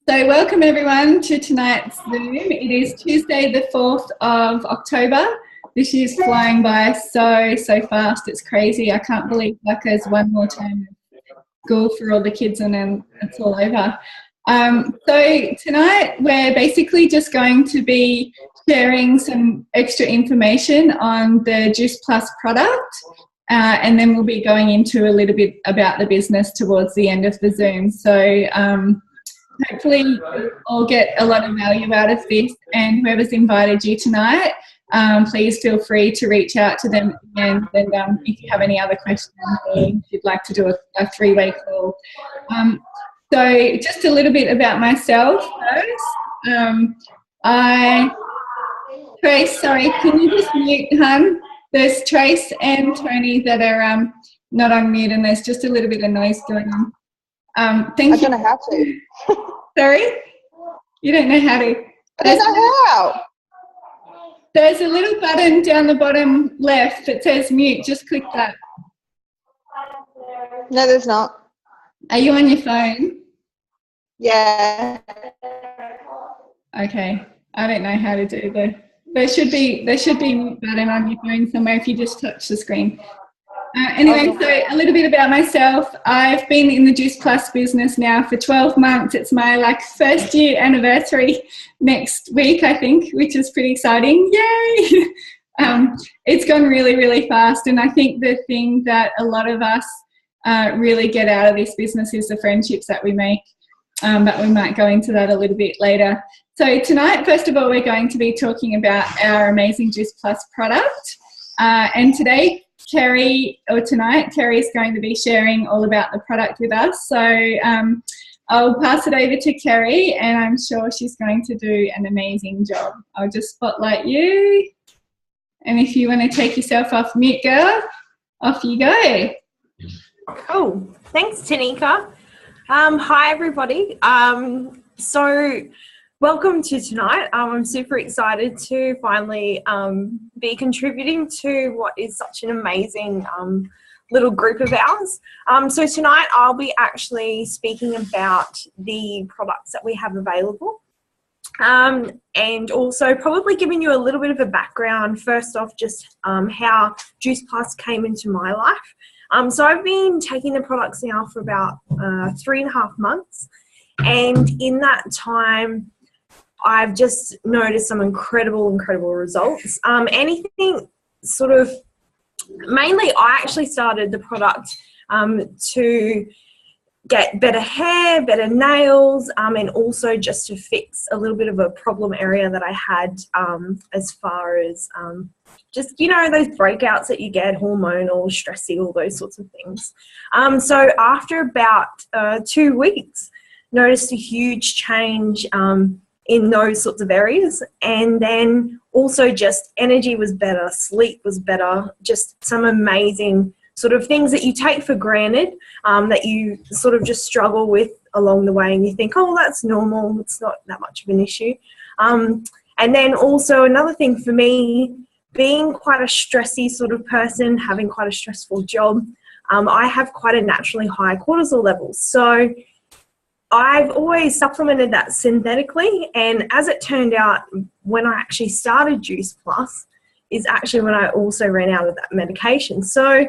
So welcome everyone to tonight's Zoom. It is Tuesday the 4th of October. This year's flying by so fast. It's crazy. I can't believe there's one more term of school for all the kids and then it's all over. So tonight we're basically just going to be sharing some extra information on the Juice Plus product. And then we'll be going into a little bit about the business towards the end of the Zoom. So hopefully you'll all get a lot of value out of this, and whoever's invited you tonight, please feel free to reach out to them and if you have any other questions or if you'd like to do a three-way call. So just a little bit about myself first. Trace, sorry, can you just mute, hun? There's Trace and Tony that are not on mute, and there's just a little bit of noise going on. Thank you. I don't know how to. Sorry? You don't know how to? I don't know how. There's a little button down the bottom left that says mute. Just click that. No, there's not. Are you on your phone? Yeah. Okay. I don't know how to do that. There should be a mute button on your phone somewhere if you just touch the screen. Anyway, so a little bit about myself. I've been in the Juice Plus business now for 12 months. It's my first year anniversary next week, I think, which is pretty exciting. Yay! It's gone really fast, and I think the thing that a lot of us really get out of this business is the friendships that we make, but we might go into that a little bit later. So tonight, first of all, we're going to be talking about our amazing Juice Plus product, and Kerry is going to be sharing all about the product with us. So I'll pass it over to Kerry, and I'm sure she's going to do an amazing job. I'll just spotlight you. And if you want to take yourself off mute, girl, off you go. Cool. Thanks, Tanika. Hi, everybody. So welcome to tonight. I'm super excited to finally be contributing to what is such an amazing little group of ours. So tonight I'll be actually speaking about the products that we have available, and also probably giving you a little bit of a background, first off, just how Juice Plus came into my life. So I've been taking the products now for about 3.5 months, and in that time I've just noticed some incredible results. Anything sort of, mainly I actually started the product to get better hair, better nails, and also just to fix a little bit of a problem area that I had as far as just, those breakouts that you get, hormonal, stressy, all those sorts of things. So after about 2 weeks, noticed a huge change in those sorts of areas, and then also just energy was better, sleep was better, just some amazing sort of things that you take for granted, that you sort of just struggle with along the way, and you think, oh, that's normal, it's not that much of an issue. And then also another thing for me, being quite a stressy sort of person, having quite a stressful job, I have quite a naturally high cortisol level. So I've always supplemented that synthetically, and as it turned out, when I actually started Juice Plus is actually when I also ran out of that medication. So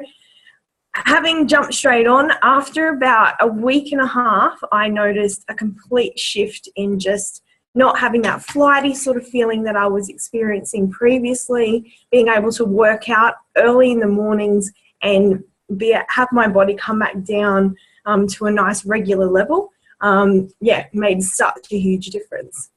having jumped straight on, after about a week and a half, I noticed a complete shift in just not having that flighty sort of feeling that I was experiencing previously, being able to work out early in the mornings and have my body come back down to a nice regular level. Made such a huge difference.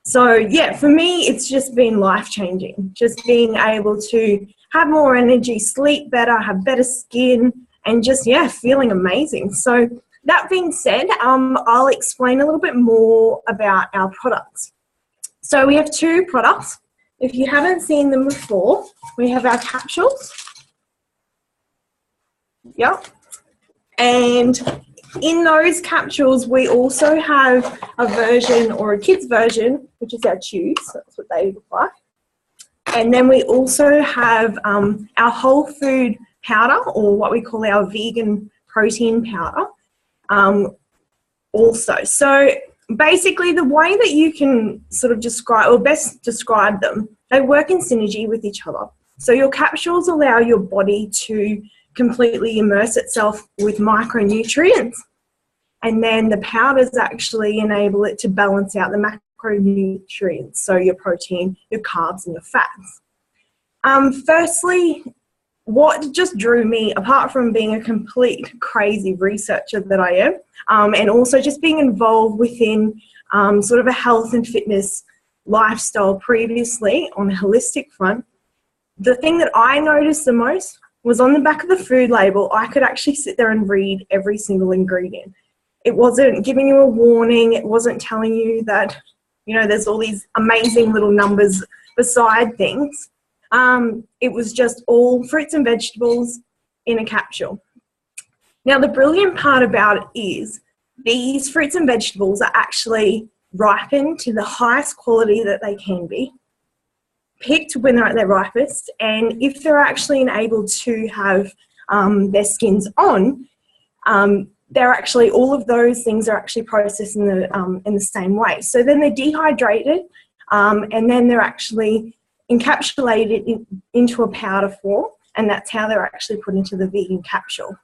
So yeah, for me, it's just been life-changing, just being able to have more energy, sleep better, have better skin, and just, feeling amazing. So that being said, I'll explain a little bit more about our products. So we have 2 products. If you haven't seen them before, we have our capsules. Yep. And in those capsules, we also have a version, or a kid's version, which is our tubes. That's what they look like. And then we also have our whole food powder, or what we call our vegan protein powder also. So basically, the way that you can sort of describe, or best describe them, they work in synergy with each other. So your capsules allow your body to completely immerse itself with micronutrients, and then the powders actually enable it to balance out the macronutrients, so your protein, your carbs, and your fats. Firstly, what just drew me, apart from being a complete crazy researcher that I am, and also just being involved within sort of a health and fitness lifestyle previously on a holistic front, the thing that I noticed the most was on the back of the food label, I could actually sit there and read every single ingredient. It wasn't giving you a warning. It wasn't telling you that, you know, there's all these amazing little numbers beside things. It was just all fruits and vegetables in a capsule. Now, the brilliant part about it is these fruits and vegetables are actually ripened to the highest quality that they can be, picked when they're at their ripest, and if they're actually enabled to have their skins on, they're actually, all of those things are actually processed in the same way. So then they're dehydrated, and then they're actually encapsulated into a powder form, and that's how they're actually put into the vegan capsule.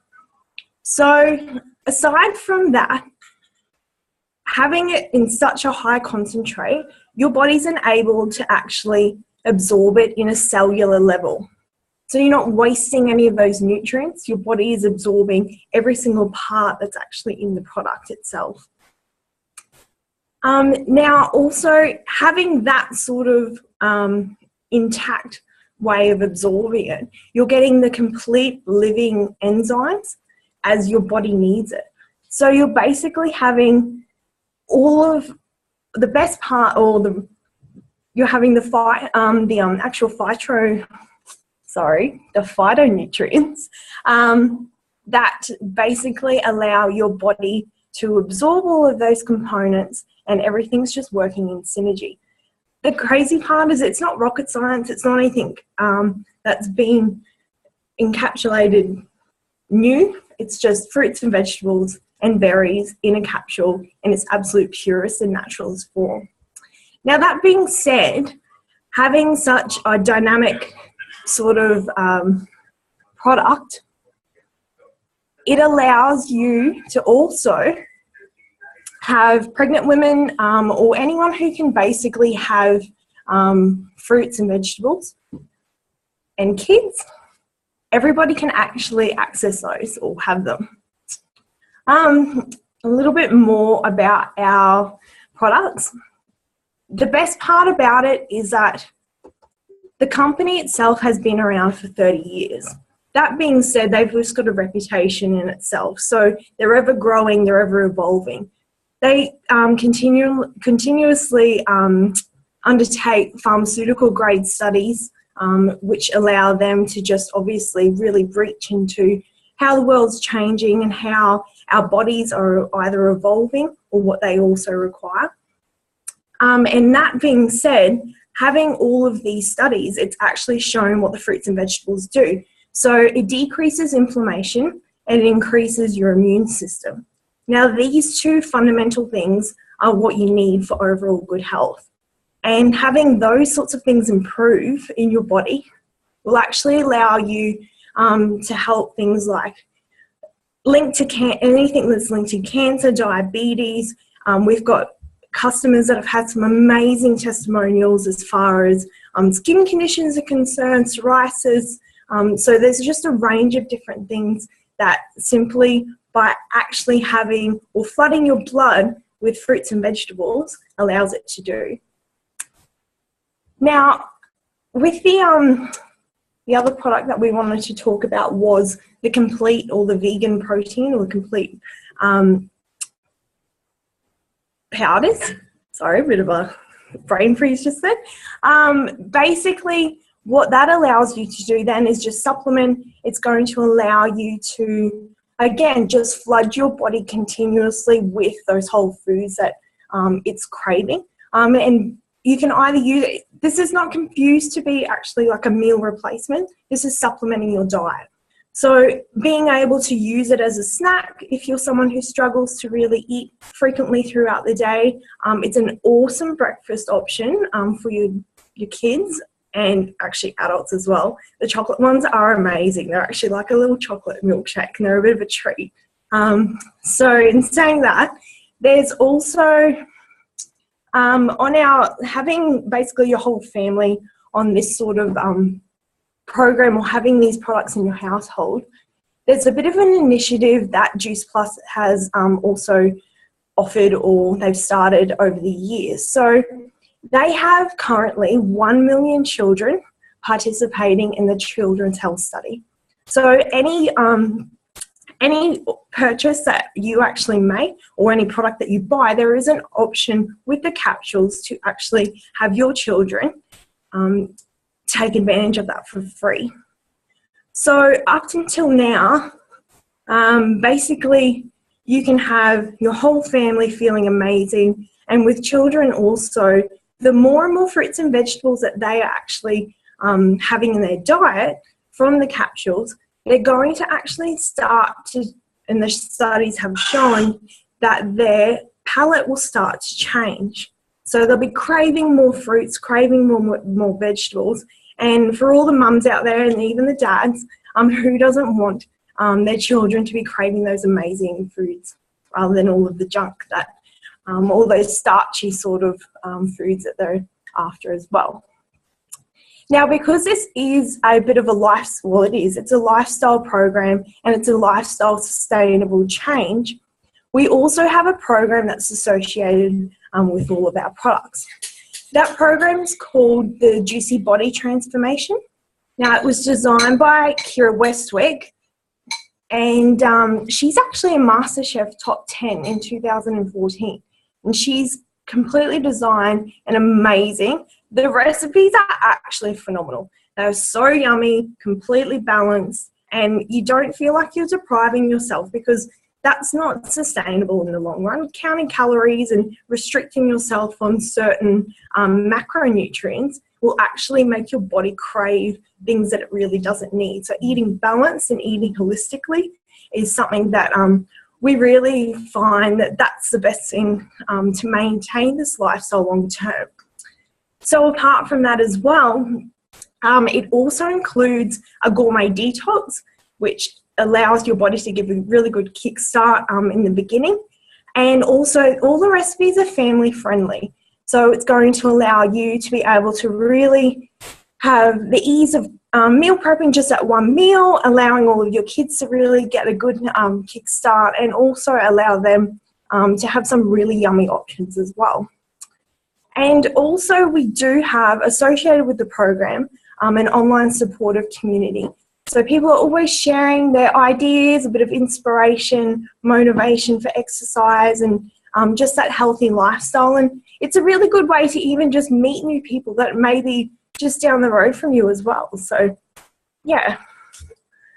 So aside from that, having it in such a high concentrate, your body's enabled to actually absorb it in a cellular level. So you're not wasting any of those nutrients. Your body is absorbing every single part that's actually in the product itself. Now, also having that sort of intact way of absorbing it, you're getting the complete living enzymes as your body needs it. So you're basically having all of the best part, or you're having the phytonutrients that basically allow your body to absorb all of those components, and everything's just working in synergy. The crazy part is it's not rocket science. It's not anything that's been encapsulated new. It's just fruits and vegetables and berries in a capsule in its absolute purest and naturalist form. Now, that being said, having such a dynamic sort of product, it allows you to also have pregnant women or anyone who can basically have fruits and vegetables, and kids. Everybody can actually access those or have them. A little bit more about our products. The best part about it is that the company itself has been around for 30 years. That being said, they've just got a reputation in itself. So they're ever growing, they're ever evolving. They continuously undertake pharmaceutical grade studies, which allow them to just obviously really reach into how the world's changing and how our bodies are either evolving or what they also require. And that being said, having all of these studies, it's actually shown what the fruits and vegetables do. So it decreases inflammation and it increases your immune system. Now, these two fundamental things are what you need for overall good health. And having those sorts of things improve in your body will actually allow you to help things like anything that's linked to cancer, diabetes. We've got customers that have had some amazing testimonials as far as skin conditions are concerned, psoriasis. So there's just a range of different things that simply by actually having or flooding your blood with fruits and vegetables allows it to do. Now, with the other product that we wanted to talk about was the complete, or the vegan protein, or the complete powders. Sorry, a bit of a brain freeze just then. Basically, what that allows you to do then is just supplement. It's going to allow you to, again, just flood your body continuously with those whole foods that it's craving. And you can either use it, this is not confused to be actually like a meal replacement. This is supplementing your diet. So being able to use it as a snack, if you're someone who struggles to really eat frequently throughout the day, it's an awesome breakfast option for your kids and actually adults as well. The chocolate ones are amazing. They're actually like a little chocolate milkshake and they're a bit of a treat. So in saying that, there's also on our having basically your whole family on this sort of program or having these products in your household, there's a bit of an initiative that Juice Plus has also offered or they've started over the years. So they have currently 1 million children participating in the Children's Health Study. So any purchase that you actually make or any product that you buy, there is an option with the capsules to actually have your children take advantage of that for free. So up until now, basically you can have your whole family feeling amazing, and with children also, the more and more fruits and vegetables that they are actually having in their diet from the capsules, they're going to actually start to, and the studies have shown that their palate will start to change. So they'll be craving more fruits, craving more vegetables. And for all the mums out there and even the dads, who doesn't want their children to be craving those amazing foods rather than all of the junk that, all those starchy sort of foods that they're after as well. Now, because this is a bit of a it's a lifestyle program and it's a lifestyle sustainable change, we also have a program that's associated with all of our products. That program is called the Juicy Body Transformation. Now, it was designed by Kira Westwick, and she's actually a MasterChef Top 10 in 2014. And she's completely designed and amazing. The recipes are actually phenomenal. They're so yummy, completely balanced, and you don't feel like you're depriving yourself, because that's not sustainable in the long run. Counting calories and restricting yourself on certain macronutrients will actually make your body crave things that it really doesn't need. So eating balanced and eating holistically is something that we really find that that's the best thing to maintain this lifestyle long term. So apart from that as well, it also includes a gourmet detox, which allows your body to give a really good kickstart in the beginning. And also all the recipes are family friendly. So it's going to allow you to be able to really have the ease of meal prepping just at one meal, allowing all of your kids to really get a good kickstart, and also allow them to have some really yummy options as well. And also we do have, associated with the program, an online supportive community. So people are always sharing their ideas, a bit of inspiration, motivation for exercise, and just that healthy lifestyle. And it's a really good way to even just meet new people that may be just down the road from you as well. So yeah,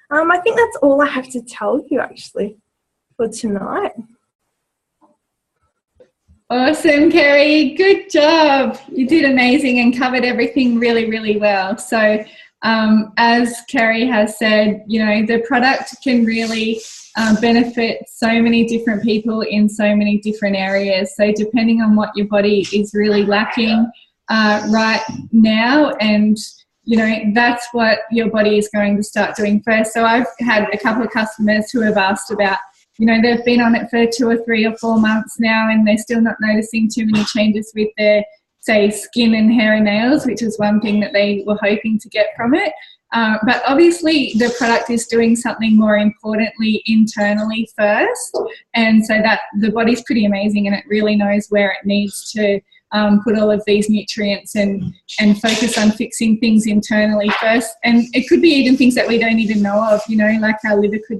I think that's all I have to tell you actually for tonight. Awesome, Kerry. Good job. You did amazing and covered everything really, really well. So as Kerry has said, you know, the product can really benefit so many different people in so many different areas. So depending on what your body is really lacking right now, and you know, that's what your body is going to start doing first. So I've had a couple of customers who have asked about, you know, they've been on it for 2 or 3 or 4 months now and they're still not noticing too many changes with their, say, skin and hair and nails, which is one thing that they were hoping to get from it. But obviously the product is doing something more importantly internally first, and so that the body's pretty amazing and it really knows where it needs to put all of these nutrients and focus on fixing things internally first. And it could be even things that we don't even know of, you know, like our liver could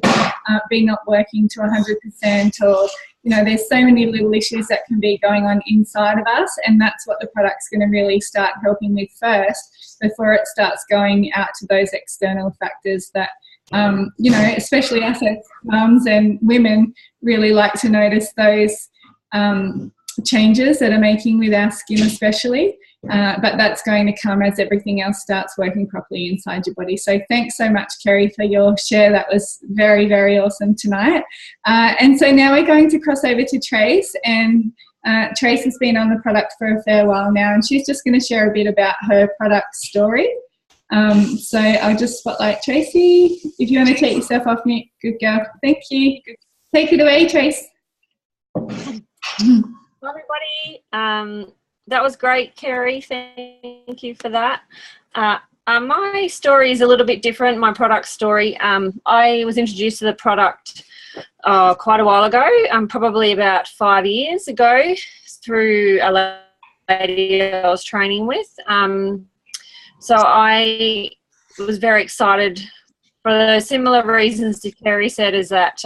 be not working to 100%, or, you know, there's so many little issues that can be going on inside of us, and that's what the product's going to really start helping with first before it starts going out to those external factors that, you know, especially us as mums and women really like to notice those changes that are making with our skin especially, but that's going to come as everything else starts working properly inside your body. So thanks so much, Kerry, for your share. That was very, very awesome tonight. And so now we're going to cross over to Trace, and Trace has been on the product for a fair while now, and she's just going to share a bit about her product story. So I'll just spotlight Tracy. If you want to take yourself off mute, good girl. Thank you. Take it away, Trace. Hi everybody. That was great, Kerry. Thank you for that. My story is a little bit different, my product story. I was introduced to the product quite a while ago, probably about 5 years ago, through a lady I was training with. So I was very excited for the similar reasons to Kerry said, is that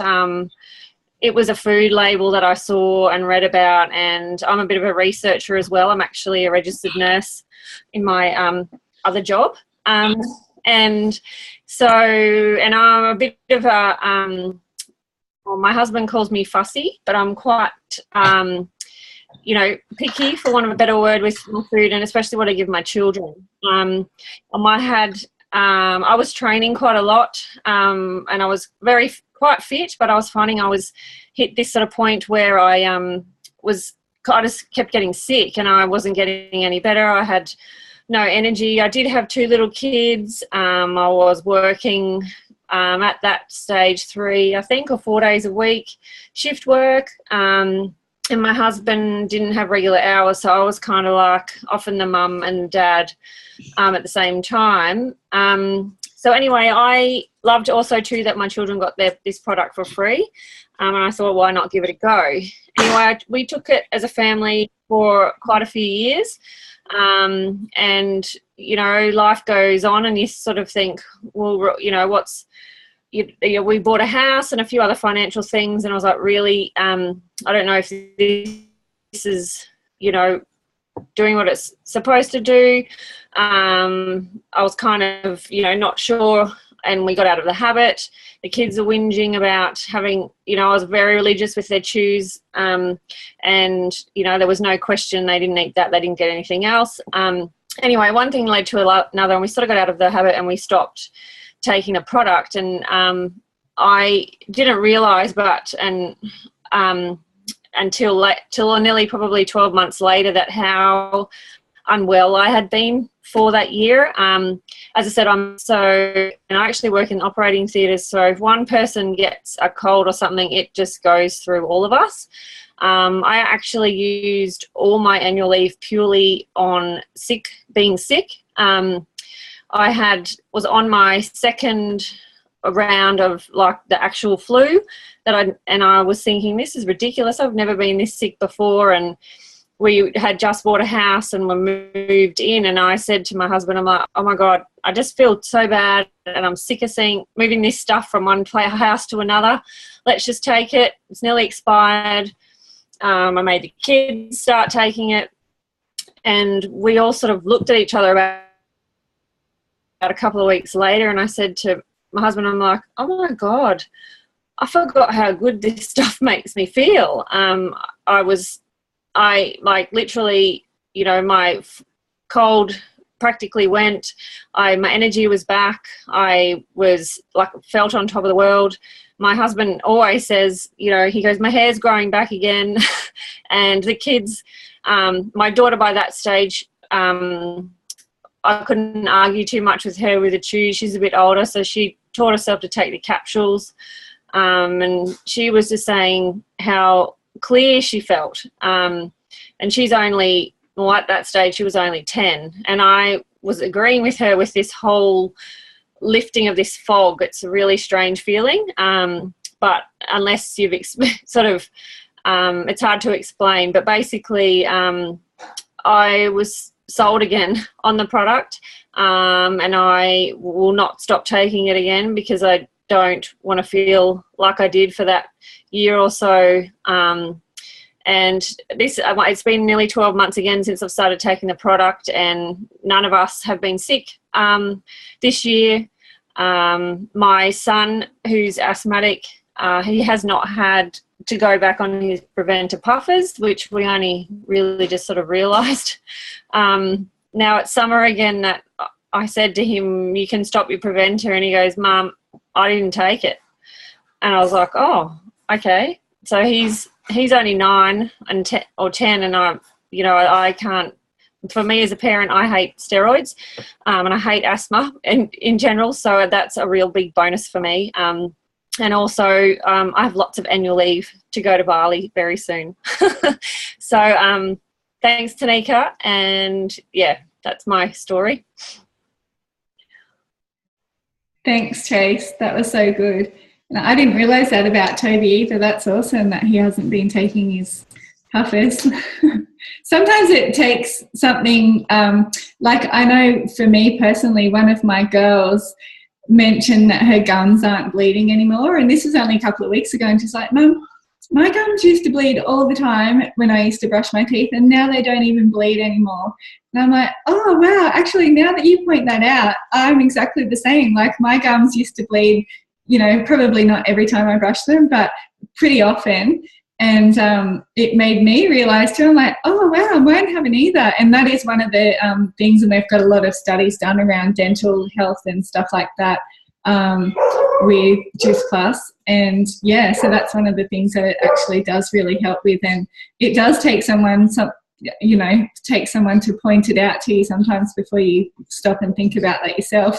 it was a food label that I saw and read about, and I'm a bit of a researcher as well. I'm actually a registered nurse in my other job. And I'm a bit of a, well, my husband calls me fussy, but I'm quite, picky, for want of a better word, with my food, and especially what I give my children. I was training quite a lot, and I was quite fit, but I was finding I was hit this sort of point where I just kept getting sick, and I wasn't getting any better. I had no energy. I did have 2 little kids. I was working at that stage 3, I think, or 4 days a week, shift work. And my husband didn't have regular hours, so I was kind of like often the mum and dad at the same time. So anyway, I loved also too that my children got this product for free, and I thought, why not give it a go? Anyway, we took it as a family for quite a few years, and life goes on, and you sort of think, well, we bought a house and a few other financial things, and I was like, really, I don't know if this is, doing what it's supposed to do. I was kind of, not sure, and we got out of the habit. The kids are whinging about having, I was very religious with their chews, and, there was no question they didn't eat that, they didn't get anything else. Anyway, one thing led to another, and we sort of got out of the habit, and we stopped taking a product. And I didn't realise, until nearly probably 12 months later, that how unwell I had been for that year. As I said, I actually work in operating theatres, so if one person gets a cold or something, it just goes through all of us. I actually used all my annual leave purely on being sick. I was on my second round of like the actual flu and I was thinking, this is ridiculous. I've never been this sick before. And we had just bought a house and we moved in, and I said to my husband, I'm like, oh my God, I just feel so bad, and I'm sick of moving this stuff from one house to another. Let's just take it. It's nearly expired. I made the kids start taking it, and we all sort of looked at each other about a couple of weeks later, and I said to my husband, I'm like, oh my God, I forgot how good this stuff makes me feel. I literally, my cold practically went. My energy was back. I was felt on top of the world. My husband always says, he goes, my hair's growing back again. And the kids, my daughter by that stage, I couldn't argue too much with her with the chew. She's a bit older, so she taught herself to take the capsules. And she was just saying how clear she felt. And she's only, at that stage, she was only 10. And I was agreeing with her with this whole lifting of this fog. It's a really strange feeling. But unless you've it's hard to explain. But basically, I was sold again on the product, and I will not stop taking it again because I don't want to feel like I did for that year or so. And it's been nearly 12 months again since I've started taking the product, and none of us have been sick this year. My son, who's asthmatic, he has not had to go back on his preventer puffers, which we only really just sort of realised. Now it's summer again that I said to him, you can stop your preventer, and he goes, Mum, I didn't take it. And I was like, oh, okay. So he's only 9 and 10, and I can't. For me as a parent, I hate steroids, and I hate asthma in general. So that's a real big bonus for me. And also, I have lots of annual leave to go to Bali very soon. So thanks, Tanika, and yeah, that's my story. Thanks, Trace. That was so good. And I didn't realise that about Toby either. That's awesome that he hasn't been taking his puffers. Sometimes it takes something, like I know for me personally, one of my girls mentioned that her gums aren't bleeding anymore, and this was only a couple of weeks ago, and she's like, Mum, my gums used to bleed all the time when I used to brush my teeth, and now they don't even bleed anymore. And I'm like, oh wow, actually now that you point that out, I'm exactly the same. Like my gums used to bleed, probably not every time I brush them, but pretty often. And it made me realise too, I'm like, oh wow, mine haven't either. And that is one of the things, and they've got a lot of studies done around dental health and stuff like that with Juice Plus. And yeah, so that's one of the things that it actually does really help with. And it does take someone to point it out to you sometimes before you stop and think about that yourself.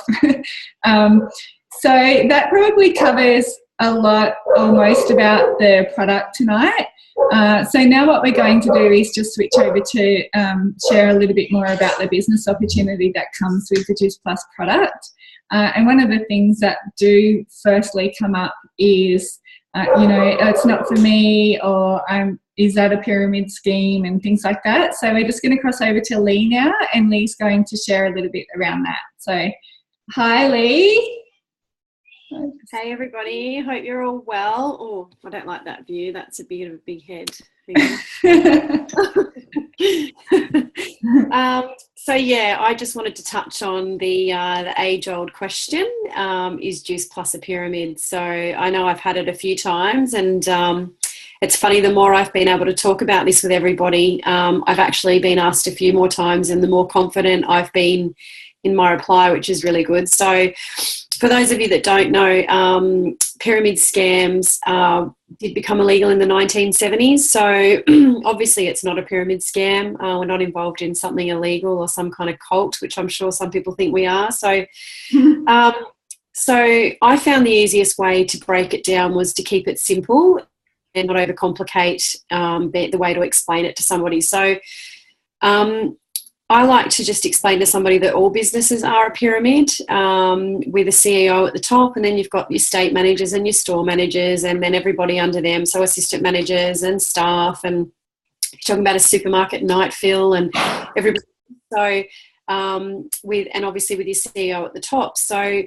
So that probably covers a lot almost about the product tonight. So now what we're going to do is just switch over to share a little bit more about the business opportunity that comes with the Juice Plus product. And one of the things that do firstly come up is, it's not for me, or is that a pyramid scheme and things like that. So we're just going to cross over to Lee now, and Lee's going to share a little bit around that. So hi, Lee. Hey everybody, hope you're all well. Oh, I don't like that view. That's a bit of a big head. So yeah, I just wanted to touch on the age-old question: is Juice Plus a pyramid? So I know I've had it a few times, and it's funny. The more I've been able to talk about this with everybody, I've actually been asked a few more times, and the more confident I've been in my reply, which is really good. So for those of you that don't know, pyramid scams did become illegal in the 1970s. So obviously it's not a pyramid scam. We're not involved in something illegal or some kind of cult, which I'm sure some people think we are. So, so I found the easiest way to break it down was to keep it simple and not overcomplicate the way to explain it to somebody. So I like to just explain to somebody that all businesses are a pyramid with a CEO at the top, and then you've got your estate managers and your store managers, and then everybody under them, so assistant managers and staff, and you're talking about a supermarket night fill and everybody. So and obviously with your CEO at the top. So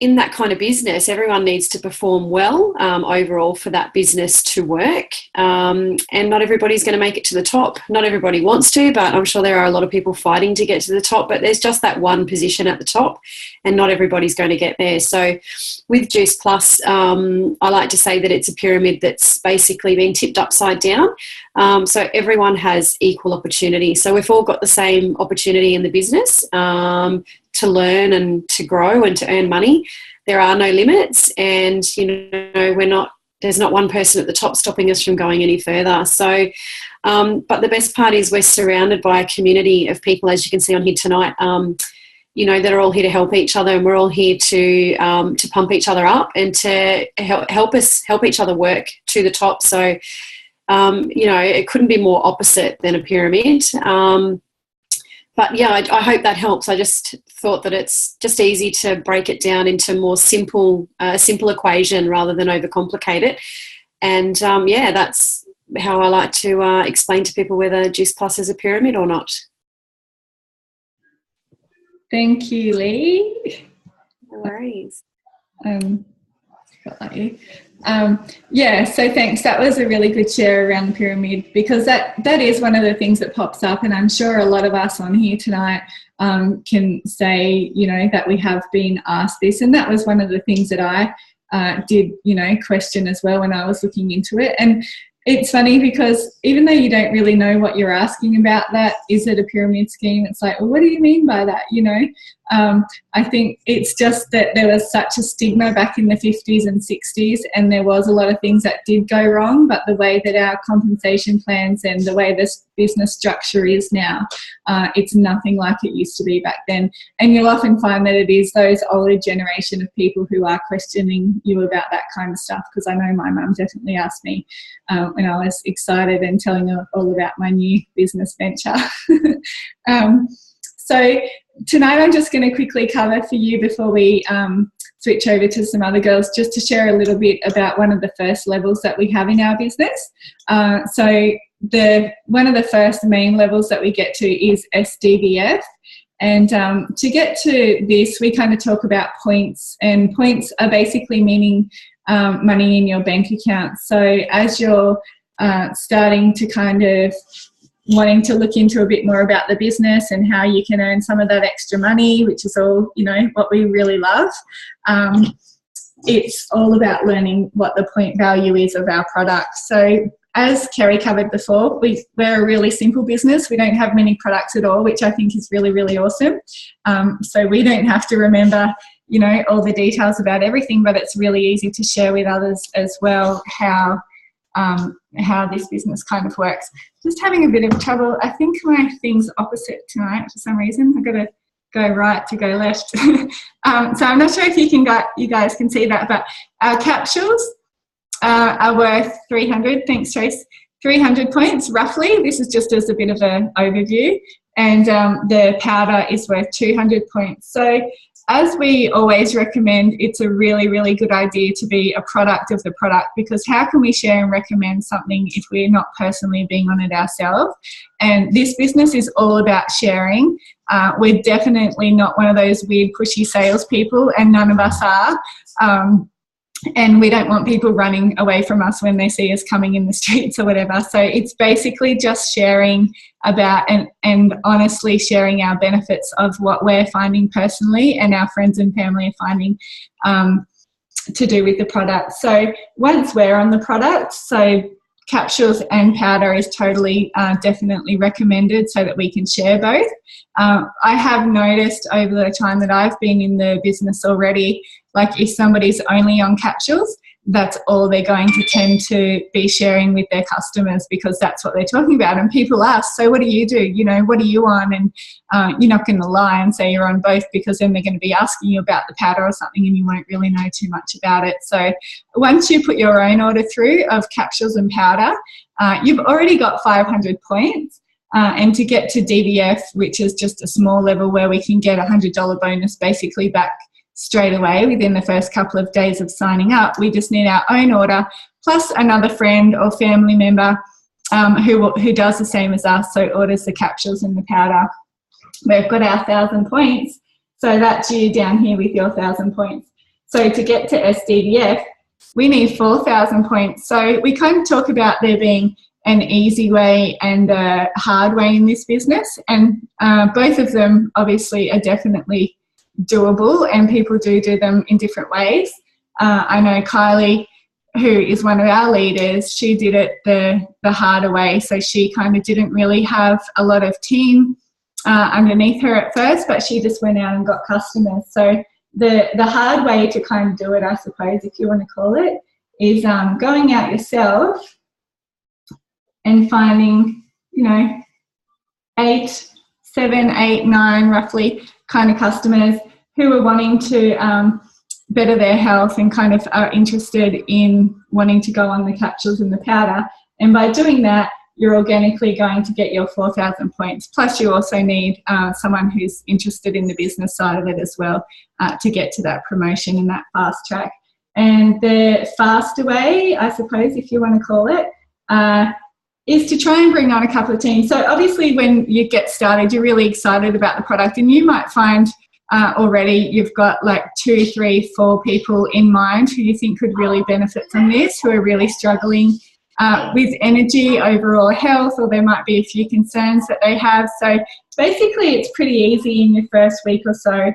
in that kind of business, everyone needs to perform well overall for that business to work. And not everybody's going to make it to the top. Not everybody wants to, but I'm sure there are a lot of people fighting to get to the top. But there's just that one position at the top, and not everybody's going to get there. So with Juice Plus, I like to say that it's a pyramid that's basically been tipped upside down. So everyone has equal opportunity. So we've all got the same opportunity in the business to learn and to grow and to earn money. There are no limits, and there's not one person at the top stopping us from going any further. So but the best part is we're surrounded by a community of people, as you can see on here tonight, that are all here to help each other, and we're all here to pump each other up and to help each other work to the top. So it couldn't be more opposite than a pyramid. But yeah, I hope that helps. I just thought that it's just easy to break it down into more simple equation rather than overcomplicate it. And that's how I like to explain to people whether Juice Plus is a pyramid or not. Thank you, Lee. No worries. So thanks. That was a really good share around the pyramid, because that is one of the things that pops up, and I'm sure a lot of us on here tonight can say, that we have been asked this, and that was one of the things that I did, question as well when I was looking into it. And it's funny because even though you don't really know what you're asking about, that is it a pyramid scheme, it's like, well, what do you mean by that? I think it's just that there was such a stigma back in the 50s and 60s, and there was a lot of things that did go wrong, but the way that our compensation plans and the way this business structure is now, it's nothing like it used to be back then. And you'll often find that it is those older generation of people who are questioning you about that kind of stuff, because I know my mum definitely asked me when I was excited and telling her all about my new business venture. So tonight I'm just going to quickly cover for you before we switch over to some other girls, just to share a little bit about one of the first levels that we have in our business. So one of the first main levels that we get to is SDVF. And to get to this, we kind of talk about points, and points are basically meaning money in your bank account. So as you're starting to kind of wanting to look into a bit more about the business and how you can earn some of that extra money, which is all, what we really love. It's all about learning what the point value is of our product. So as Kerry covered before, we're a really simple business. We don't have many products at all, which I think is really, really awesome. So we don't have to remember, all the details about everything, but it's really easy to share with others as well how this business kind of works. Just having a bit of trouble. I think my thing's opposite tonight for some reason. I've got to go right to go left. So I'm not sure if you guys can see that, but our capsules are worth 300. Thanks, Trace. 300 points roughly. This is just as a bit of an overview. And the powder is worth 200 points. So as we always recommend, it's a really, really good idea to be a product of the product, because how can we share and recommend something if we're not personally being on it ourselves? And this business is all about sharing. We're definitely not one of those weird pushy salespeople, and none of us are. And we don't want people running away from us when they see us coming in the streets or whatever. So it's basically just sharing about and honestly sharing our benefits of what we're finding personally and our friends and family are finding to do with the product. So once we're on the product, so capsules and powder is totally definitely recommended so that we can share both. I have noticed over the time that I've been in the business already, like if somebody's only on capsules, that's all they're going to tend to be sharing with their customers, because that's what they're talking about. And people ask, so what do? What are you on? And you're not going to lie and say you're on both, because then they're going to be asking you about the powder or something and you won't really know too much about it. So once you put your own order through of capsules and powder, you've already got 500 points. And to get to DVF, which is just a small level where we can get a $100 bonus basically back straight away within the first couple of days of signing up, we just need our own order plus another friend or family member who does the same as us, so orders the capsules and the powder. We've got our 1,000 points, so that's you down here with your 1,000 points. So to get to SDVF, we need 4,000 points. So we kind of talk about there being an easy way and a hard way in this business, and both of them obviously are definitely doable, and people do them in different ways. I know Kylie, who is one of our leaders, she did it the harder way, so she kind of didn't really have a lot of team underneath her at first, but she just went out and got customers. So the hard way to kind of do it, I suppose, if you want to call it, is going out yourself and finding, 7, 8, 9 roughly kind of customers who are wanting to better their health and kind of are interested in wanting to go on the capsules and the powder. And by doing that, you're organically going to get your 4,000 points. Plus you also need someone who's interested in the business side of it as well to get to that promotion and that fast track. And the faster way, I suppose, if you want to call it, is to try and bring on a couple of teams. So obviously when you get started, you're really excited about the product, and you might find already you've got like 2, 3, 4 people in mind who you think could really benefit from this, who are really struggling with energy, overall health, or there might be a few concerns that they have. So basically it's pretty easy in your first week or so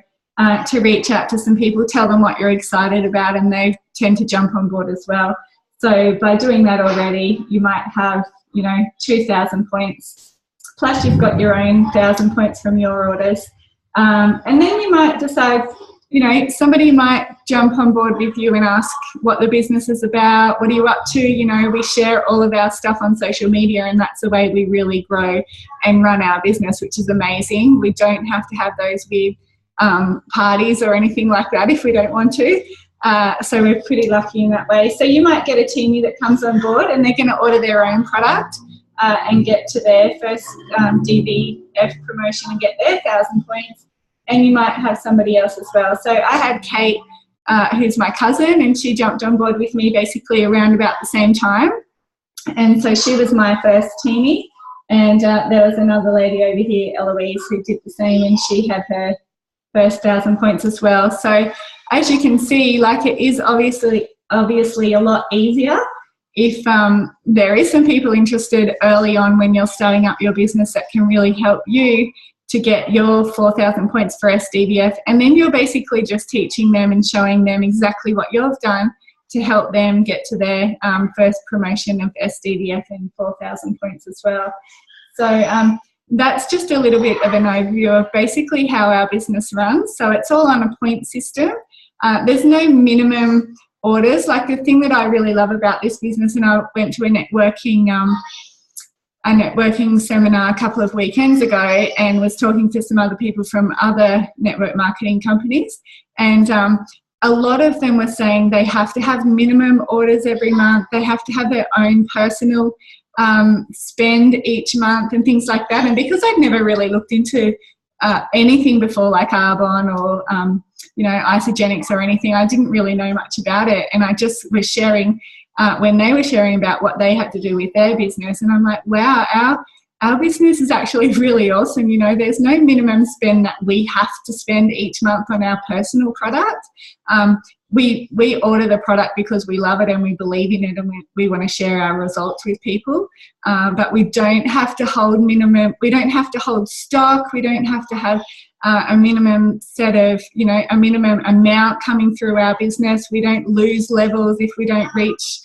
to reach out to some people, tell them what you're excited about, and tend to jump on board as well. So by doing that already, you might have, 2,000 points, plus you've got your own 1,000 points from your orders. And then you might decide, somebody might jump on board with you and ask what the business is about, what are you up to? We share all of our stuff on social media, and that's the way we really grow and run our business, which is amazing. We don't have to have those weird parties or anything like that if we don't want to. So we're pretty lucky in that way. So you might get a teamie that comes on board and they're going to order their own product and get to their first DBF promotion and get their 1,000 points. And you might have somebody else as well. So I had Kate, who's my cousin, and she jumped on board with me basically around about the same time. And so she was my first teamie. And there was another lady over here, Eloise, who did the same, and she had her first 1,000 points as well. So as you can see, it is obviously a lot easier if there is some people interested early on when you're starting up your business that can really help you to get your 4,000 points for SDBF. And then you're basically just teaching them and showing them exactly what you've done to help them get to their first promotion of SDBF and 4,000 points as well. So that's just a little bit of an overview of basically how our business runs. So it's all on a point system. There's no minimum orders. The thing that I really love about this business, and I went to a networking seminar a couple of weekends ago and was talking to some other people from other network marketing companies, and a lot of them were saying they have to have minimum orders every month. They have to have their own personal spend each month and things like that. And because I'd never really looked into anything before, like Arbonne or Isogenics or anything, I didn't really know much about it. And I just was sharing when they were sharing about what they had to do with their business, and I'm like, wow, our business is actually really awesome. There's no minimum spend that we have to spend each month on our personal product. We order the product because we love it and we believe in it, and we want to share our results with people. But we don't have to hold minimum. We don't have to hold stock. We don't have to have a minimum set of, a minimum amount coming through our business. We don't lose levels if we don't reach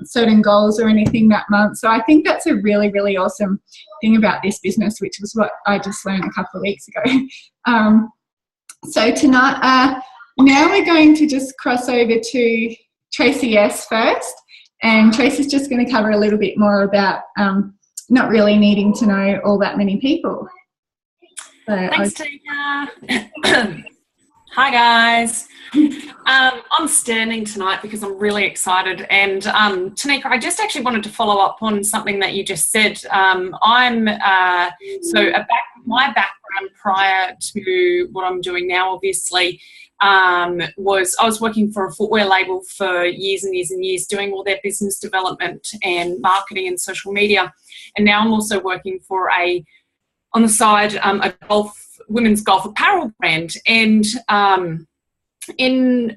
certain goals or anything that month. So I think that's a really, really awesome thing about this business, which was what I just learned a couple of weeks ago. So tonight, now we're going to just cross over to Tracy S first, and Tracy's just going to cover a little bit more about not really needing to know all that many people. So thanks, Tina. Hi, guys. I'm standing tonight because I'm really excited. And Tanika, I just actually wanted to follow up on something that you just said. My background prior to what I'm doing now, obviously, was I was working for a footwear label for years and years and years, doing all their business development and marketing and social media. And now I'm also working for on the side, a women's golf apparel brand. And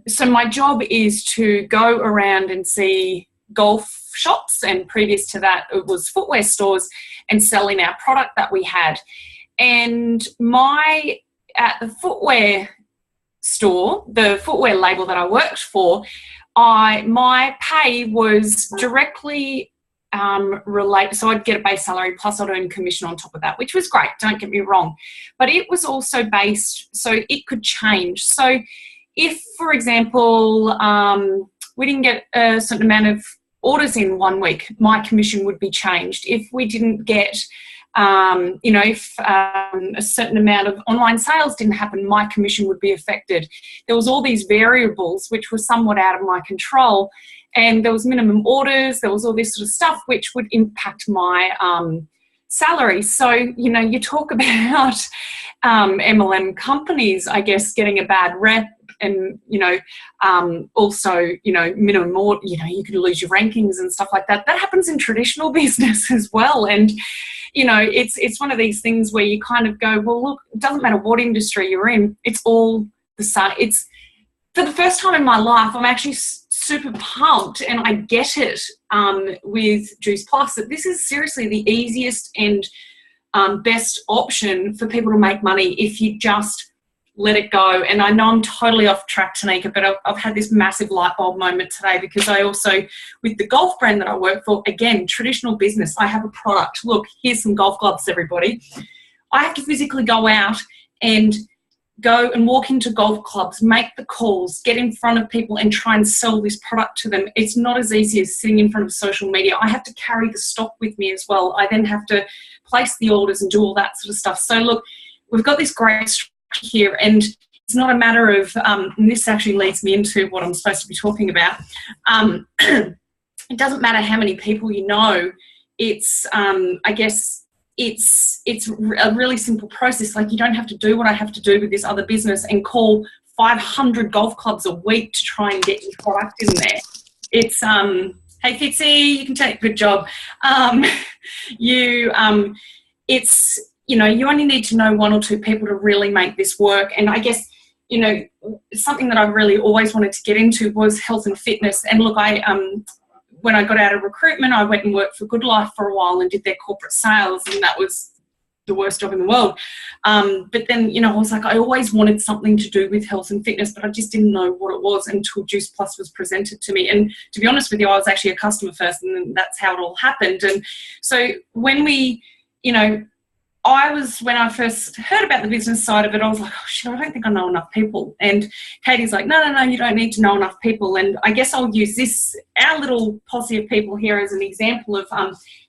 so my job is to go around and see golf shops, and previous to that it was footwear stores, and selling our product that we had. And at the footwear store, the footwear label that I worked for, my pay was directly related. So I'd get a base salary plus I'd earn commission on top of that, which was great, don't get me wrong. But it was also based, so it could change. So if, for example, we didn't get a certain amount of orders in 1 week, my commission would be changed. If we didn't get, if a certain amount of online sales didn't happen, my commission would be affected. There was all these variables which were somewhat out of my control, and there was minimum orders, there was all this sort of stuff which would impact my salary. So, you talk about MLM companies, I guess, getting a bad rep, and also minimum order, you could lose your rankings and stuff like that. That happens in traditional business as well. And it's one of these things where you kind of go, well, look, it doesn't matter what industry you're in, it's all the same. It's, for the first time in my life, I'm actually super pumped, and I get it with Juice Plus, that this is seriously the easiest and best option for people to make money if you just let it go. And I know I'm totally off track, Tanika, but I've had this massive light bulb moment today, because I also, with the golf brand that I work for, again, traditional business, I have a product. Look, here's some golf gloves, everybody. I have to physically go out and go and walk into golf clubs, make the calls, get in front of people and try and sell this product to them. It's not as easy as sitting in front of social media. I have to carry the stock with me as well. I then have to place the orders and do all that sort of stuff. So look, we've got this great structure here, and it's not a matter of, and this actually leads me into what I'm supposed to be talking about. It doesn't matter how many people you know. It's, I guess, it's a really simple process. Like, you don't have to do what I have to do with this other business and call 500 golf clubs a week to try and get your product in there. It's, hey Fitzy, you can take a good job. It's, you know, you only need to know one or two people to really make this work. And I guess, you know, something that I really always wanted to get into was health and fitness. And look, when I got out of recruitment, I went and worked for Good Life for a while and did their corporate sales, and that was the worst job in the world. But then, you know, I was like, I always wanted something to do with health and fitness, but I just didn't know what it was until Juice Plus was presented to me. And to be honest with you, I was actually a customer first, and that's how it all happened. And so when we, you know, when I first heard about the business side of it, I was like, oh shit, I don't think I know enough people. And Katie's like, no, you don't need to know enough people. And I guess I'll use our little posse of people here, as an example of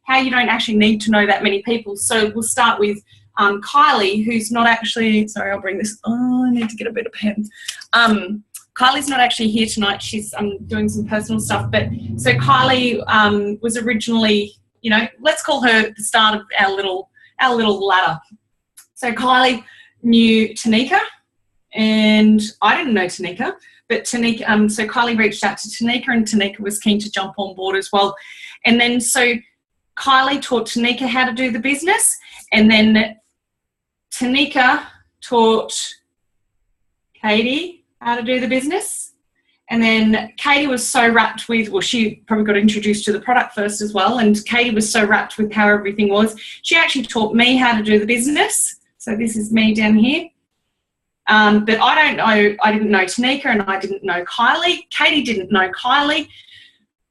how you don't actually need to know that many people. So we'll start with Kylie, who's not actually, sorry, I'll bring this, I need to get a better pen. Kylie's not actually here tonight. She's doing some personal stuff. But so Kylie was originally, you know, let's call her the start of our little ladder. So Kylie knew Tanika, and I didn't know Tanika, but Tanika, so Kylie reached out to Tanika, and Tanika was keen to jump on board as well. And then so Kylie taught Tanika how to do the business, and then Tanika taught Katie how to do the business. And then Katie was so wrapped with, well, she probably got introduced to the product first as well, and Katie was so wrapped with how everything was, she actually taught me how to do the business. So this is me down here. But I didn't know Tanika, and I didn't know Kylie. Katie didn't know Kylie,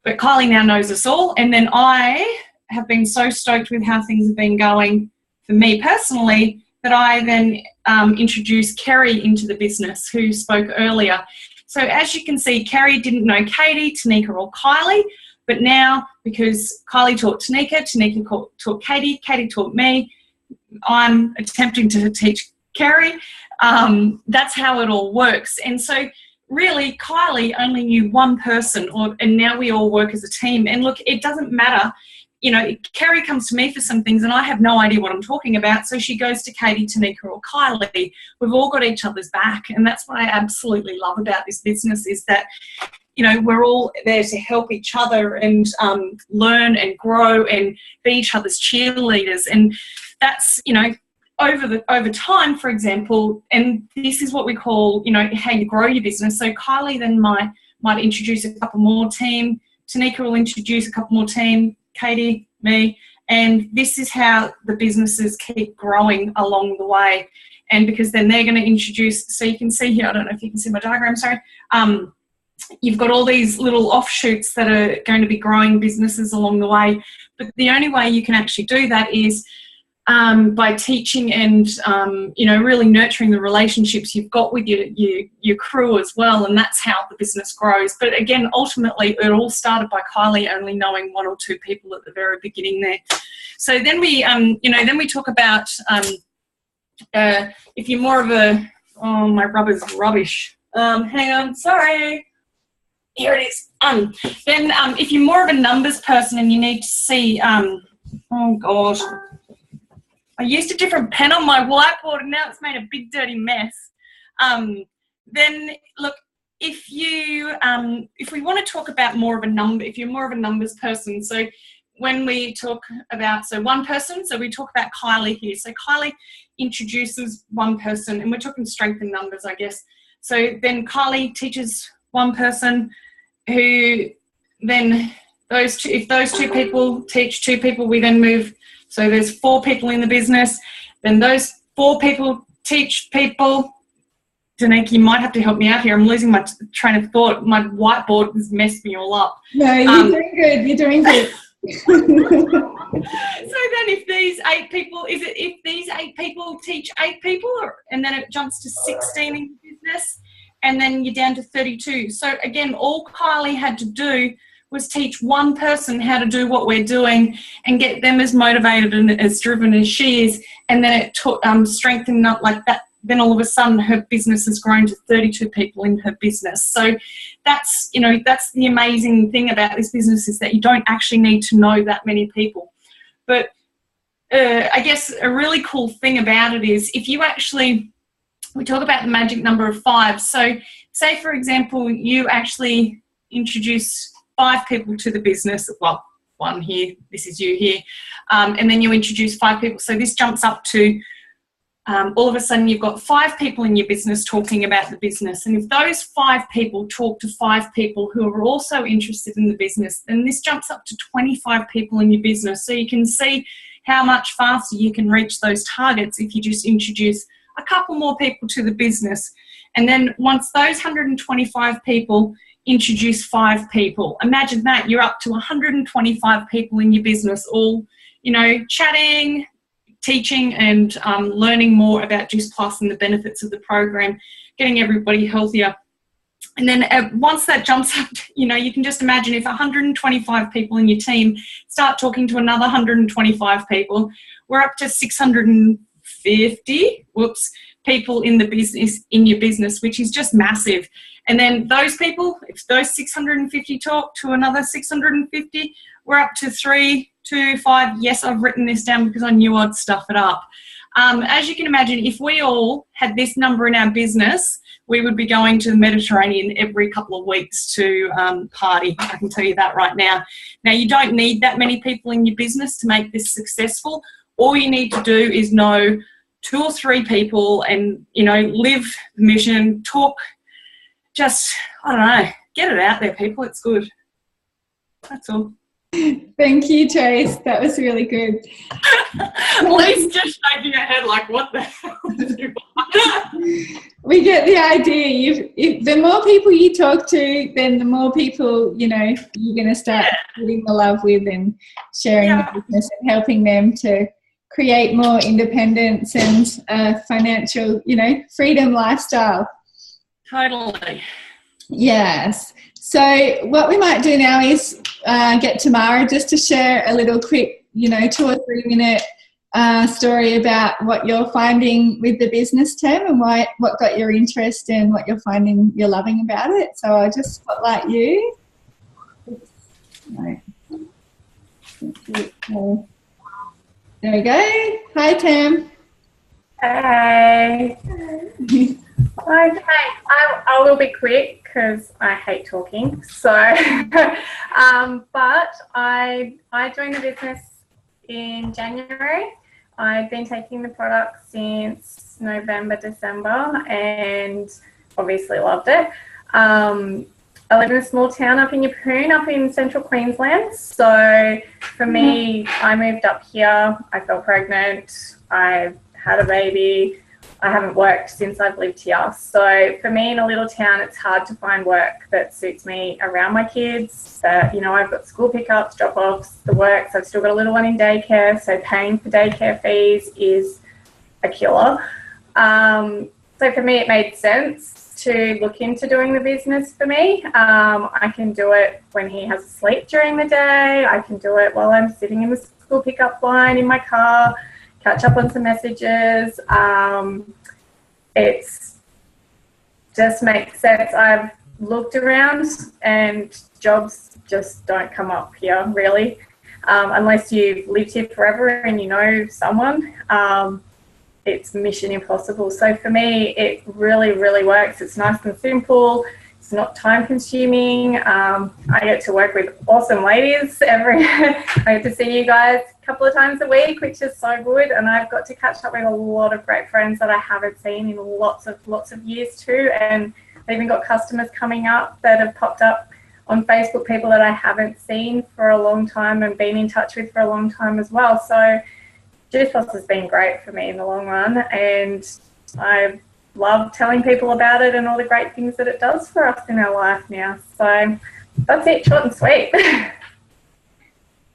but Kylie now knows us all. And then I have been so stoked with how things have been going for me personally that I then introduced Kerry into the business, who spoke earlier. So as you can see, Kerry didn't know Katie, Tanika or Kylie, but now because Kylie taught Tanika, Tanika taught Katie, Katie taught me, I'm attempting to teach Kerry. That's how it all works. And so really Kylie only knew one person, and now we all work as a team. And look, it doesn't matter. You know, Kerry comes to me for some things and I have no idea what I'm talking about, so she goes to Katie, Tanika or Kylie. We've all got each other's back, and that's what I absolutely love about this business, is that, you know, we're all there to help each other and learn and grow and be each other's cheerleaders. And that's, you know, over time, for example, and this is what we call, you know, how you grow your business. So Kylie then might introduce a couple more team, Tanika will introduce a couple more team, Katie, me, and this is how the businesses keep growing along the way. And because then they're going to introduce, so you can see here, I don't know if you can see my diagram, sorry, you've got all these little offshoots that are going to be growing businesses along the way. But the only way you can actually do that is by teaching and, you know, really nurturing the relationships you've got with your crew as well, and that's how the business grows. But again, ultimately, it all started by Kylie only knowing one or two people at the very beginning there. So then we, you know, then we talk about if you're more of a, oh, my rubber's rubbish. Hang on, sorry. Here it is. Then if you're more of a numbers person and you need to see, oh gosh, I used a different pen on my whiteboard and now it's made a big dirty mess. Then look, if we want to talk about more of a number, if you're more of a numbers person, so when we talk about, so one person, so we talk about Kylie here. So Kylie introduces one person, and we're talking strength in numbers, I guess. So then Kylie teaches one person, who then if those two people teach two people, we then move. So there's 4 people in the business. Then those 4 people teach people. Danica, you might have to help me out here. I'm losing my train of thought. My whiteboard has messed me all up. No, you're doing good. You're doing good. So then if these 8 people, if these 8 people teach 8 people, and then it jumps to 16 in the business, and then you're down to 32. So again, all Kylie had to do was teach one person how to do what we're doing and get them as motivated and as driven as she is, and then it took strengthened up like that. Then all of a sudden her business has grown to 32 people in her business. So that's, you know, that's the amazing thing about this business, is that you don't actually need to know that many people. But I guess a really cool thing about it is if you actually, we talk about the magic number of 5. So say, for example, you actually introduce 5 people to the business. Well, 1 here, this is you here. And then you introduce 5 people. So this jumps up to all of a sudden you've got 5 people in your business talking about the business. And if those 5 people talk to 5 people who are also interested in the business, then this jumps up to 25 people in your business. So you can see how much faster you can reach those targets if you just introduce a couple more people to the business. And then once those 125 people introduce 5 people, imagine that, you're up to 125 people in your business, all, you know, chatting, teaching and learning more about Juice Plus and the benefits of the program, getting everybody healthier. And then once that jumps up, you know, you can just imagine if 125 people in your team start talking to another 125 people, we're up to 650 people in the business, in your business, which is just massive. And then those people, if those 650 talk to another 650, we're up to 3 to 5. Yes, I've written this down because I knew I'd stuff it up. As you can imagine, if we all had this number in our business, we would be going to the Mediterranean every couple of weeks to party. I can tell you that right now. Now, you don't need that many people in your business to make this successful. All you need to do is know 2 or 3 people and, you know, live the mission, talk, just, I don't know, get it out there, people. It's good. That's all. Thank you, Trace. That was really good. Lee's just shaking her head like, what the hell? We get the idea. The more people you talk to, then the more people, you know, you're going to start putting the love with and sharing the business and helping them to create more independence and financial, you know, freedom lifestyle. Totally. Yes. So what we might do now is get Tamara just to share a little quick, you know, 2 or 3 minute story about what you're finding with the business term and what got your interest and what you're finding you're loving about it. So I'll just spotlight you. Right. There we go. Hi, Tam. Hey. Okay, I will be quick because I hate talking. So, but I joined the business in January. I've been taking the product since November, December, and obviously loved it. I live in a small town up in Yeppoon, up in central Queensland. So for me, I moved up here. I fell pregnant. I had a baby. I haven't worked since I've lived here. So for me in a little town, it's hard to find work that suits me around my kids. You know, I've got school pickups, drop-offs, the works. I've still got a little one in daycare. So paying for daycare fees is a killer. So for me, it made sense to look into doing the business for me. I can do it when he has a sleep during the day. I can do it while I'm sitting in the school pickup line in my car, catch up on some messages. It's just makes sense. I've looked around and jobs just don't come up here really, unless you've lived here forever and you know someone. It's mission impossible. So for me, it really, really works. It's nice and simple. It's not time consuming. I get to work with awesome ladies I get to see you guys a couple of times a week, which is so good. And I've got to catch up with a lot of great friends that I haven't seen in lots of years too. And I've even got customers coming up that have popped up on Facebook, people that I haven't seen for a long time and been in touch with for a long time as well. So Juice Plus has been great for me in the long run, and I love telling people about it and all the great things that it does for us in our life now. So that's it, short and sweet.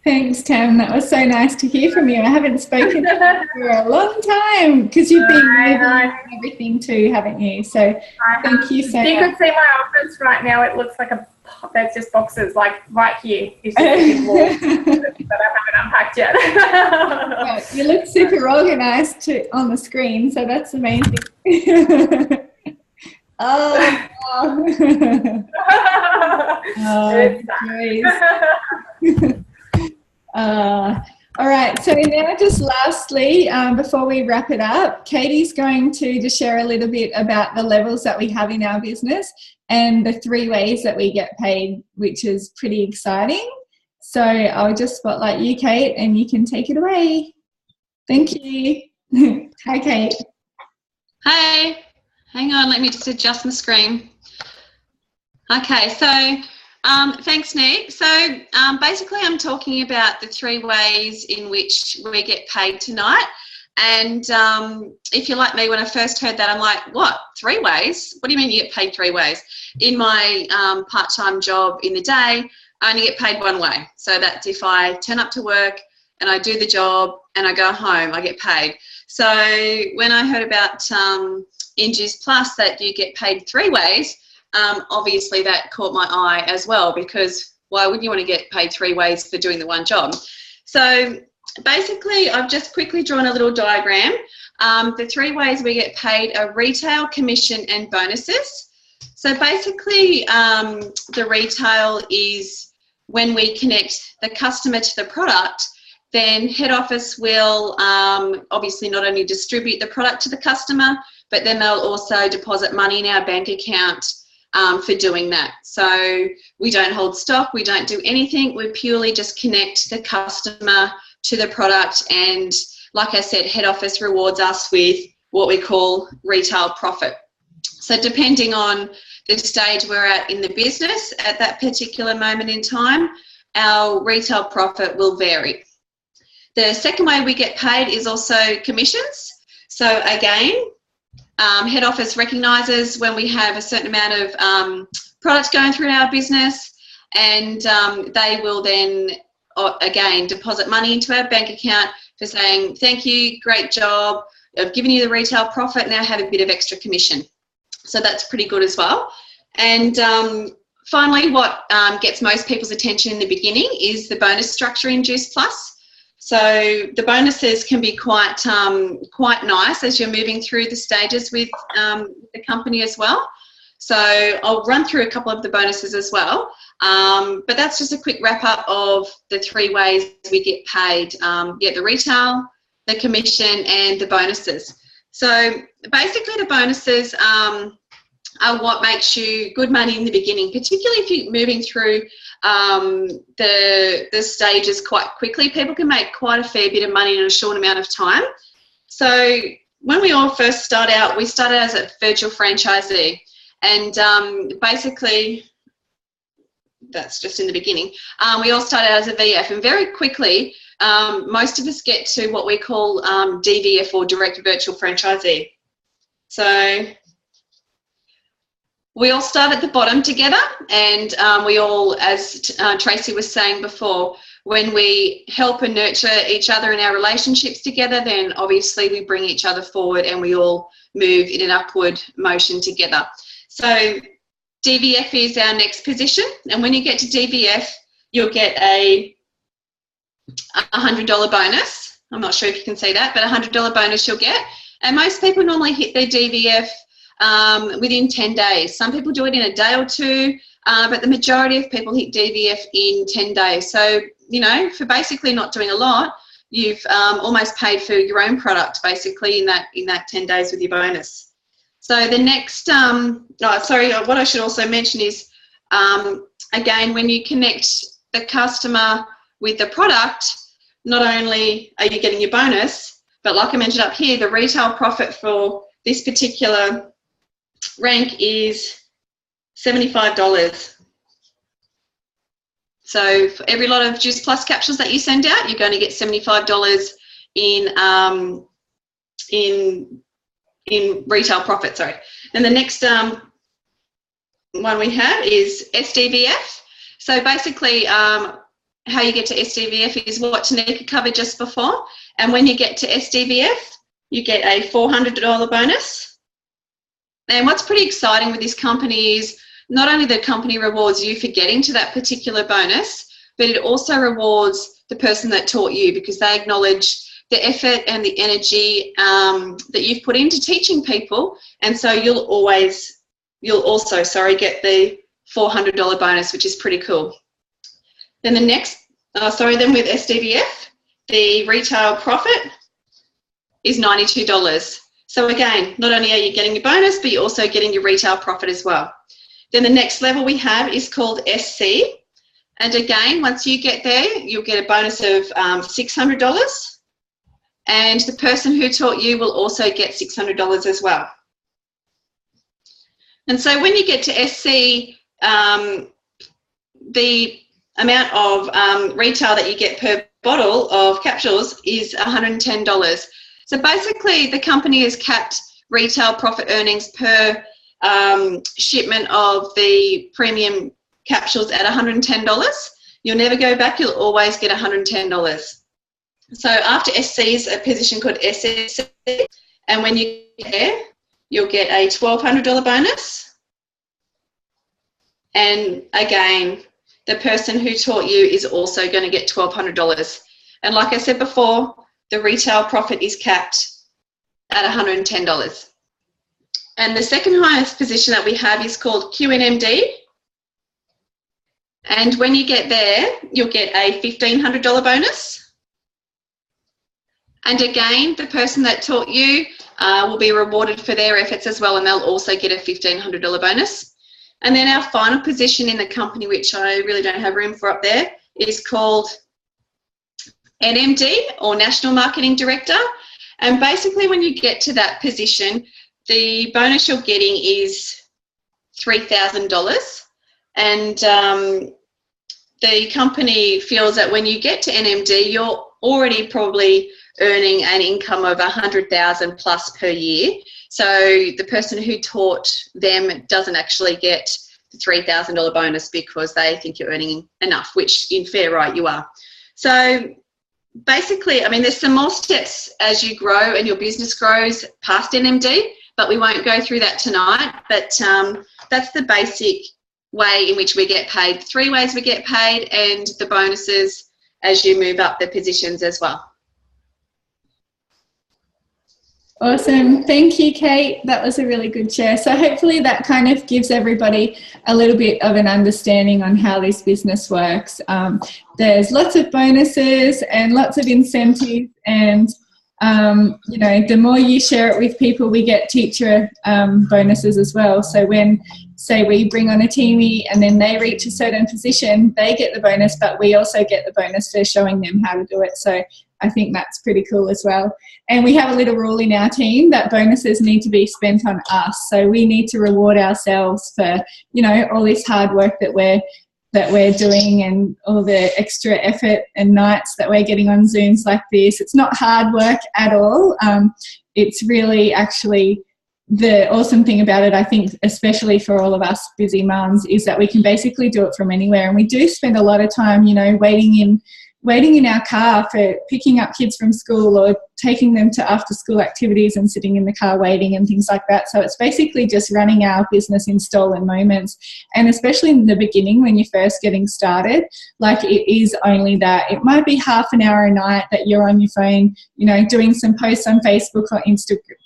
Thanks, Tam. That was so nice to hear from you. I haven't spoken for a long time because you've been moving everything too, haven't you? So thank you so much. You could see my office right now. It looks like there's just boxes, like right here. It's just a big wall that I haven't unpacked yet. Yeah, you look super organised on the screen, so that's amazing. Oh, geez. All right, so now just lastly, before we wrap it up, Katie's going to just share a little bit about the levels that we have in our business and the 3 ways that we get paid, which is pretty exciting. So I'll just spotlight you, Kate, and you can take it away. Thank you. Hi, Kate. Hey, hang on, let me just adjust my screen. Okay, so thanks, Nick. So basically I'm talking about the 3 ways in which we get paid tonight. And if you're like me, when I first heard that, I'm like, what, 3 ways? What do you mean you get paid 3 ways? In my part-time job in the day, I only get paid 1 way. So that's if I turn up to work and I do the job and I go home, I get paid. So when I heard about in Juice Plus that you get paid 3 ways, obviously that caught my eye as well, because why wouldn't you want to get paid 3 ways for doing the one job? So basically I've just quickly drawn a little diagram. The 3 ways we get paid are retail, commission and bonuses. So basically the retail is when we connect the customer to the product, then head office will obviously not only distribute the product to the customer, but then they'll also deposit money in our bank account for doing that. So we don't hold stock, we don't do anything, we purely just connect the customer to the product, and like I said, head office rewards us with what we call retail profit. So depending on the stage we're at in the business at that particular moment in time, our retail profit will vary. The second way we get paid is also commissions. So again, head office recognises when we have a certain amount of products going through our business, and they will then again deposit money into our bank account for saying thank you, great job, I've given you the retail profit, now have a bit of extra commission. So that's pretty good as well. And finally, what gets most people's attention in the beginning is the bonus structure in Juice Plus. So the bonuses can be quite nice as you're moving through the stages with the company as well. So I'll run through a couple of the bonuses as well. But that's just a quick wrap up of the 3 ways we get paid. The retail, the commission and the bonuses. So basically the bonuses are what makes you good money in the beginning, particularly if you're moving through the stages quite quickly. People can make quite a fair bit of money in a short amount of time. So when we all first start out, we started as a virtual franchisee, and basically that's just in the beginning. We all started out as a VF, and very quickly most of us get to what we call DVF, or direct virtual franchisee. So we all start at the bottom together, and we all, as Tracy was saying before, when we help and nurture each other in our relationships together, then obviously we bring each other forward and we all move in an upward motion together. So DVF is our next position, and when you get to DVF, you'll get a $100 bonus. I'm not sure if you can see that, but a $100 bonus you'll get. And most people normally hit their DVF within 10 days. Some people do it in a day or 2, but the majority of people hit DVF in 10 days. So, you know, for basically not doing a lot, you've almost paid for your own product basically in that 10 days with your bonus. So the next, what I should also mention is, again, when you connect the customer with the product, not only are you getting your bonus, but like I mentioned up here, the retail profit for this particular rank is $75. So for every lot of Juice Plus capsules that you send out, you're going to get $75 in in retail profit, sorry. And the next one we have is SDVF. So basically, how you get to SDVF is what Tanika covered just before. And when you get to SDVF, you get a $400 bonus. And what's pretty exciting with this company is not only the company rewards you for getting to that particular bonus, but it also rewards the person that taught you, because they acknowledge the effort and the energy that you've put into teaching people. And so you'll also get the $400 bonus, which is pretty cool. Then then with SDVF, the retail profit is $92. So again, not only are you getting your bonus, but you're also getting your retail profit as well. Then the next level we have is called SC. And again, once you get there, you'll get a bonus of $600. And the person who taught you will also get $600 as well. And so when you get to SC, the amount of retail that you get per bottle of capsules is $110. So basically, the company has capped retail profit earnings per shipment of the premium capsules at $110. You'll never go back, you'll always get $110. So after SC is a position called SSC, and when you get there, you'll get a $1,200 bonus. And again, the person who taught you is also going to get $1,200. And like I said before, the retail profit is capped at $110. And the second highest position that we have is called QNMD. And when you get there, you'll get a $1,500 bonus. And again, the person that taught you will be rewarded for their efforts as well, and they'll also get a $1,500 bonus. And then our final position in the company, which I really don't have room for up there, is called NMD, or National Marketing Director. And basically when you get to that position, the bonus you're getting is $3,000. And the company feels that when you get to NMD, you're already probably earning an income of $100,000 plus per year. So the person who taught them doesn't actually get the $3,000 bonus because they think you're earning enough, which in fair right you are. So basically, I mean, there's some more steps as you grow and your business grows past NMD, but we won't go through that tonight. But that's the basic way in which we get paid. 3 ways we get paid, and the bonuses as you move up the positions as well. Awesome. Thank you, Kate. That was a really good share. So hopefully that kind of gives everybody a little bit of an understanding on how this business works. There's lots of bonuses and lots of incentives, and you know, the more you share it with people, we get teacher bonuses as well. So when, say, we bring on a teamie and then they reach a certain position, they get the bonus, but we also get the bonus for showing them how to do it. So I think that's pretty cool as well. And we have a little rule in our team that bonuses need to be spent on us. So we need to reward ourselves for, you know, all this hard work that we're doing and all the extra effort and nights that we're getting on Zooms like this. It's not hard work at all. It's really actually the awesome thing about it, I think, especially for all of us busy mums, is that we can basically do it from anywhere. And we do spend a lot of time, you know, waiting in our car for picking up kids from school or taking them to after school activities and sitting in the car waiting and things like that. So it's basically just running our business in stolen moments. And especially in the beginning when you're first getting started, like, it is only that. It might be half an hour a night that you're on your phone, you know, doing some posts on Facebook or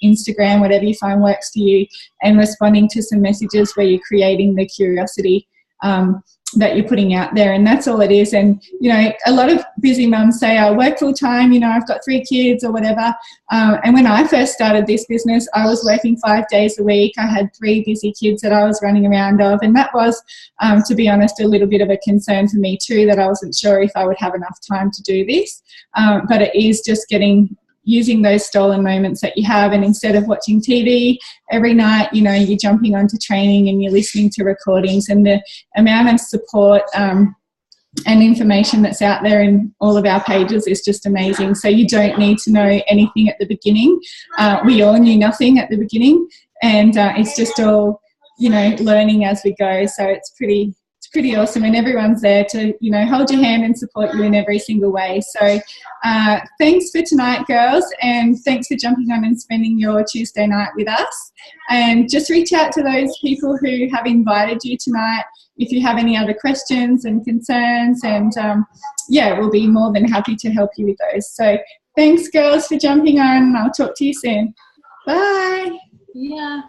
Instagram, whatever you find works for you, and responding to some messages where you're creating the curiosity that you're putting out there, and that's all it is. And, you know, a lot of busy mums say, I work full time, you know, I've got 3 kids or whatever. And when I first started this business, I was working 5 days a week. I had 3 busy kids that I was running around of, and that was, to be honest, a little bit of a concern for me too, that I wasn't sure if I would have enough time to do this. But it is just using those stolen moments that you have, and instead of watching TV every night, you know, you're jumping onto training and you're listening to recordings, and the amount of support and information that's out there in all of our pages is just amazing. So you don't need to know anything at the beginning. We all knew nothing at the beginning, and it's just all, you know, learning as we go. So it's pretty awesome, and everyone's there to, you know, hold your hand and support you in every single way. So thanks for tonight, girls, and thanks for jumping on and spending your Tuesday night with us. And just reach out to those people who have invited you tonight if you have any other questions and concerns, and yeah, we'll be more than happy to help you with those. So thanks, girls, for jumping on. I'll talk to you soon. Bye. Yeah.